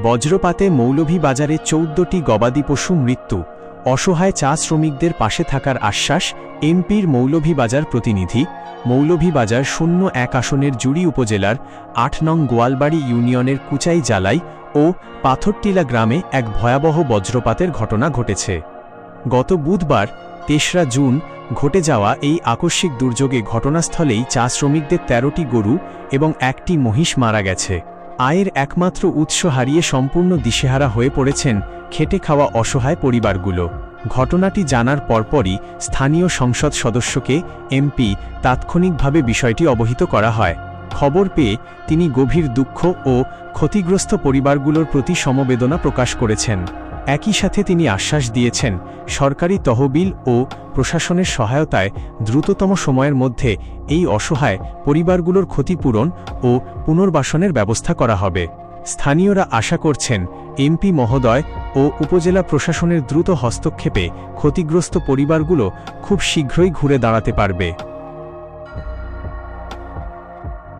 বজ্রপাতে মৌলভীবাজারে ১৪টি গবাদি পশু মৃত্যু, অসহায় চা শ্রমিকদের পাশে থাকার আশ্বাস এমপির মৌলভীবাজার প্রতিনিধি। মৌলভীবাজার ০১ আসনের জুড়ি উপজেলার ৮ নং গোয়ালবাড়ি ইউনিয়নের কুচাই জালাই ও পাথরটিলা গ্রামে এক ভয়াবহ বজ্রপাতের ঘটনা ঘটেছে। গত বুধবার ৩রা জুন ঘটে যাওয়া এই আকস্মিক দুর্যোগে ঘটনাস্থলেই চা শ্রমিকদের ১৩টি গরু এবং একটি মহিষ মারা গেছে। আয়ের একমাত্র উৎস হারিয়ে সম্পূর্ণ দিশেহারা হয়ে পড়েছেন খেটে খাওয়া অসহায় পরিবারগুলো। ঘটনাটি জানার পরপরই স্থানীয় সংসদ সদস্যকে এমপি তাৎক্ষণিকভাবে বিষয়টি অবহিত করা হয়। খবর পেয়ে তিনি গভীর দুঃখ ও ক্ষতিগ্রস্ত পরিবারগুলোর প্রতি সমবেদনা প্রকাশ করেছেন। একই সাথে তিনি আশ্বাস দিয়েছেন, সরকারি তহবিল ও প্রশাসনের সহায়তায় দ্রুততম সময়ের মধ্যে এই অসহায় পরিবারগুলোর ক্ষতিপূরণ ও পুনর্বাসনের ব্যবস্থা করা হবে। স্থানীয়রা আশা করছেন এমপি মহোদয় ও উপজেলা প্রশাসনের দ্রুত হস্তক্ষেপে ক্ষতিগ্রস্ত পরিবারগুলো খুব শীঘ্রই ঘুরে দাঁড়াতে পারবে।